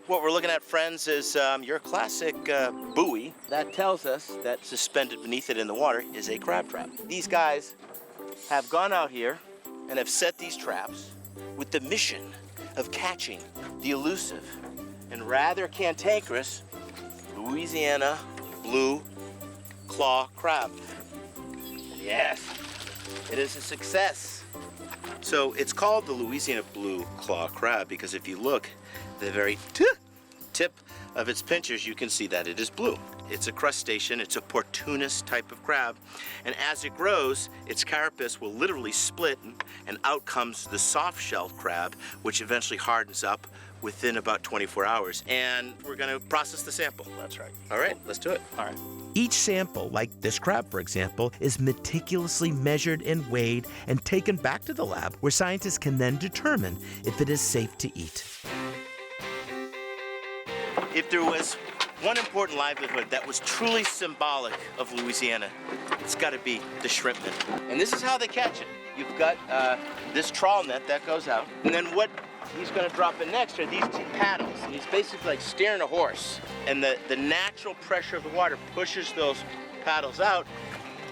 What we're looking at, friends, is your classic buoy that tells us that suspended beneath it in the water is a crab trap. These guys have gone out here and have set these traps with the mission of catching the elusive and rather cantankerous Louisiana blue claw crab. Yes, it is a success. So it's called the Louisiana blue claw crab because if you look, the very tip of its pinchers, you can see that it is blue. It's a crustacean, it's a portunus type of crab, and as it grows, its carapace will literally split, and out comes the soft-shelled crab, which eventually hardens up within about 24 hours. And we're gonna process the sample. That's right. All right, let's do it. All right. Each sample, like this crab for example, is meticulously measured and weighed and taken back to the lab where scientists can then determine if it is safe to eat. If there was one important livelihood that was truly symbolic of Louisiana, it's got to be the shrimp net. And this is how they catch it. You've got this trawl net that goes out, and then what he's going to drop in next are these two paddles. And he's basically like steering a horse. And the natural pressure of the water pushes those paddles out,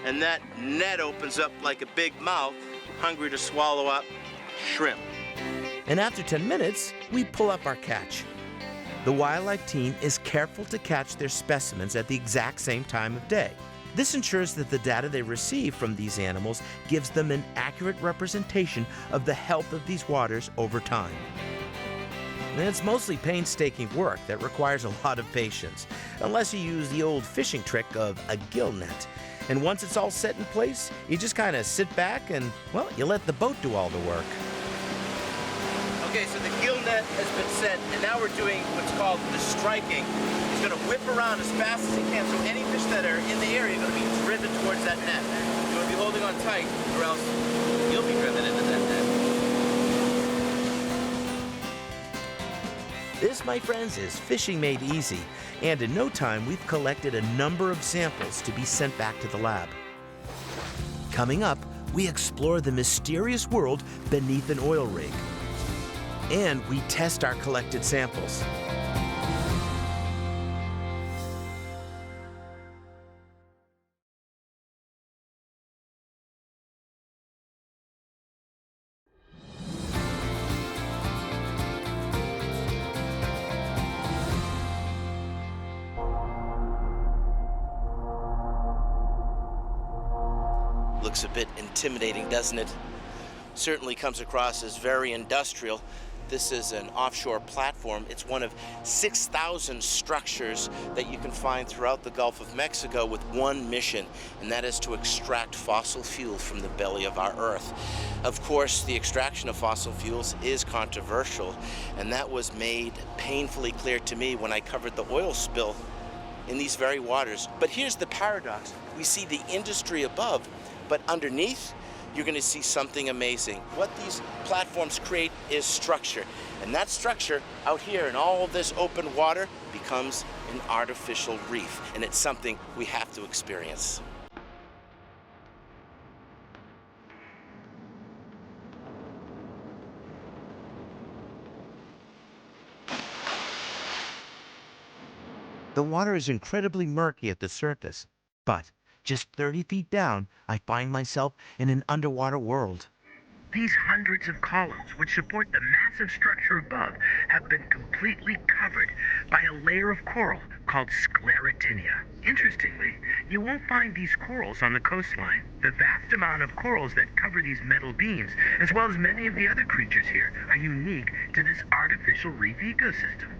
and that net opens up like a big mouth, hungry to swallow up shrimp. And after 10 minutes, we pull up our catch. The wildlife team is careful to catch their specimens at the exact same time of day. This ensures that the data they receive from these animals gives them an accurate representation of the health of these waters over time. And it's mostly painstaking work that requires a lot of patience, unless you use the old fishing trick of a gill net. And once it's all set in place, you just kind of sit back and, well, you let the boat do all the work. Okay, so the gill net has been set, and now we're doing what's called the striking. He's going to whip around as fast as he can, so any fish that are in the area are going to be driven towards that net. You want to be holding on tight, or else you'll be driven into that net. This, my friends, is fishing made easy, and in no time we've collected a number of samples to be sent back to the lab. Coming up, we explore the mysterious world beneath an oil rig. And we test our collected samples. Looks a bit intimidating, doesn't it? Certainly comes across as very industrial. This is an offshore platform. It's one of 6,000 structures that you can find throughout the Gulf of Mexico with one mission, and that is to extract fossil fuel from the belly of our Earth. Of course, the extraction of fossil fuels is controversial, and that was made painfully clear to me when I covered the oil spill in these very waters. But here's the paradox. We see the industry above, but underneath, you're going to see something amazing. What these platforms create is structure, and that structure out here in all of this open water becomes an artificial reef, and it's something we have to experience. The water is incredibly murky at the surface, but just 30 feet down, I find myself in an underwater world. These hundreds of columns, which support the massive structure above, have been completely covered by a layer of coral called sclerotinia. Interestingly, you won't find these corals on the coastline. The vast amount of corals that cover these metal beams, as well as many of the other creatures here, are unique to this artificial reef ecosystem.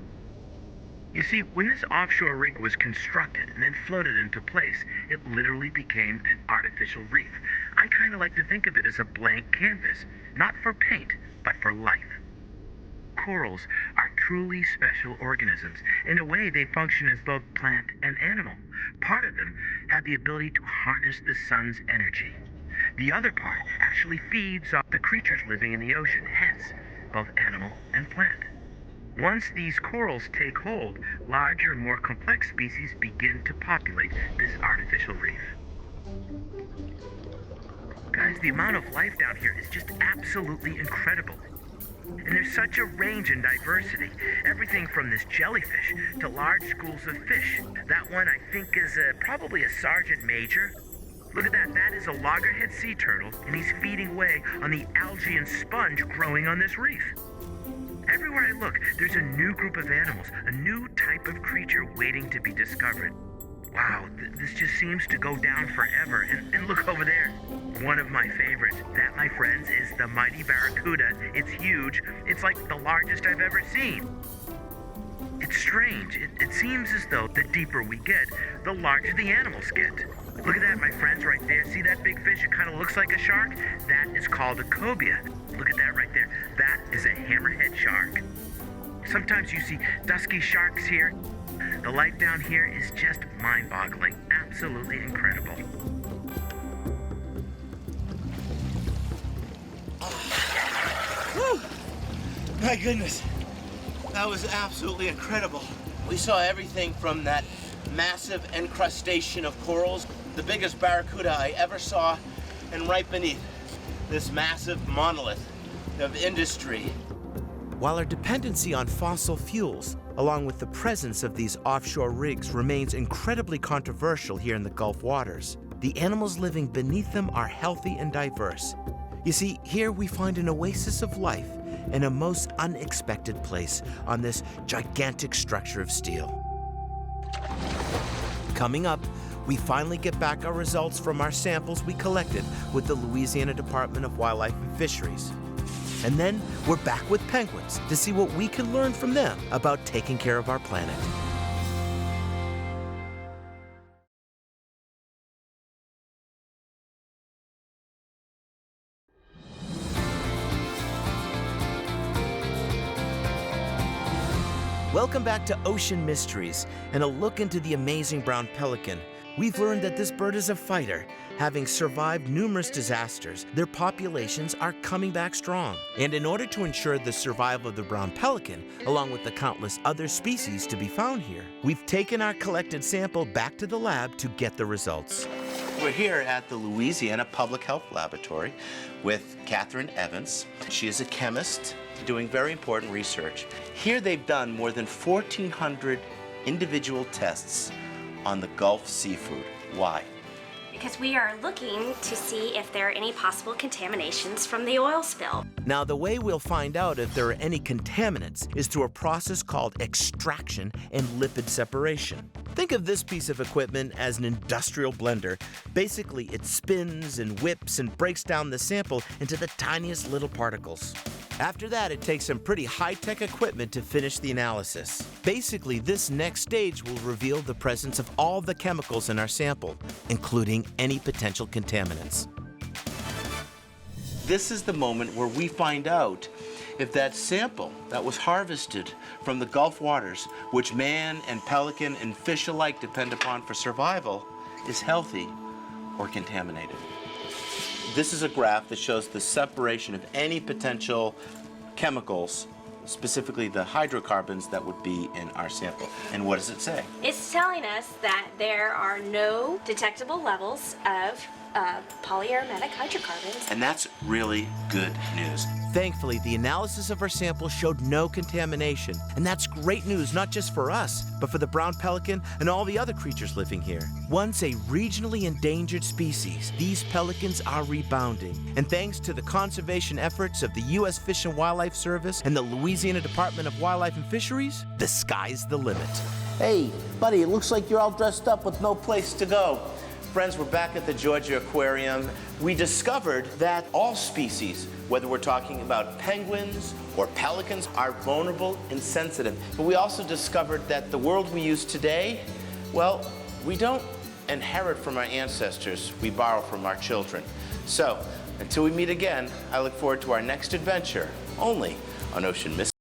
You see, when this offshore rig was constructed and then floated into place, it literally became an artificial reef. I kind of like to think of it as a blank canvas, not for paint, but for life. Corals are truly special organisms. In a way, they function as both plant and animal. Part of them have the ability to harness the sun's energy. The other part actually feeds off the creatures living in the ocean, hence both animal and plant. Once these corals take hold, larger and more complex species begin to populate this artificial reef. Guys, the amount of life down here is just absolutely incredible. And there's such a range and diversity. Everything from this jellyfish to large schools of fish. That one I think is probably a sergeant major. Look at that. That is a loggerhead sea turtle, and he's feeding away on the algae and sponge growing on this reef. Everywhere I look, there's a new group of animals, a new type of creature waiting to be discovered. Wow, this just seems to go down forever. And look over there. One of my favorites. That, my friends, is the mighty barracuda. It's huge. It's like the largest I've ever seen. It's strange. It seems as though the deeper we get, the larger the animals get. Look at that, my friends, right there. See that big fish? It kind of looks like a shark? That is called a cobia. Look at that right there. That is a hammerhead shark. Sometimes you see dusky sharks here. The life down here is just mind-boggling. Absolutely incredible. Whew. My goodness. That was absolutely incredible. We saw everything from that massive encrustation of corals, the biggest barracuda I ever saw, and right beneath this massive monolith of industry. While our dependency on fossil fuels, along with the presence of these offshore rigs, remains incredibly controversial here in the Gulf waters, the animals living beneath them are healthy and diverse. You see, here we find an oasis of life in a most unexpected place on this gigantic structure of steel. Coming up, we finally get back our results from our samples we collected with the Louisiana Department of Wildlife and Fisheries. And then we're back with penguins to see what we can learn from them about taking care of our planet. Welcome back to Ocean Mysteries and a look into the amazing brown pelican. We've learned that this bird is a fighter. Having survived numerous disasters, their populations are coming back strong. And in order to ensure the survival of the brown pelican, along with the countless other species to be found here, we've taken our collected sample back to the lab to get the results. We're here at the Louisiana Public Health Laboratory with Catherine Evans. She is a chemist doing very important research. Here they've done more than 1,400 individual tests on the Gulf seafood. Why? Because we are looking to see if there are any possible contaminations from the oil spill. Now, the way we'll find out if there are any contaminants is through a process called extraction and lipid separation. Think of this piece of equipment as an industrial blender. Basically, it spins and whips and breaks down the sample into the tiniest little particles. After that, it takes some pretty high-tech equipment to finish the analysis. Basically, this next stage will reveal the presence of all the chemicals in our sample, including any potential contaminants. This is the moment where we find out if that sample that was harvested from the Gulf waters, which man and pelican and fish alike depend upon for survival, is healthy or contaminated. This is a graph that shows the separation of any potential chemicals, specifically the hydrocarbons that would be in our sample. And what does it say? It's telling us that there are no detectable levels of polyaromatic hydrocarbons. And that's really good news. Thankfully, the analysis of our sample showed no contamination, and that's great news not just for us, but for the brown pelican and all the other creatures living here. Once a regionally endangered species, these pelicans are rebounding, and thanks to the conservation efforts of the U.S. Fish and Wildlife Service and the Louisiana Department of Wildlife and Fisheries, the sky's the limit. Hey, buddy, it looks like you're all dressed up with no place to go. Friends, we're back at the Georgia Aquarium. We discovered that all species, whether we're talking about penguins or pelicans, are vulnerable and sensitive. But we also discovered that the world we use today, well, we don't inherit from our ancestors, we borrow from our children. So, until we meet again, I look forward to our next adventure, only on Ocean Mysteries.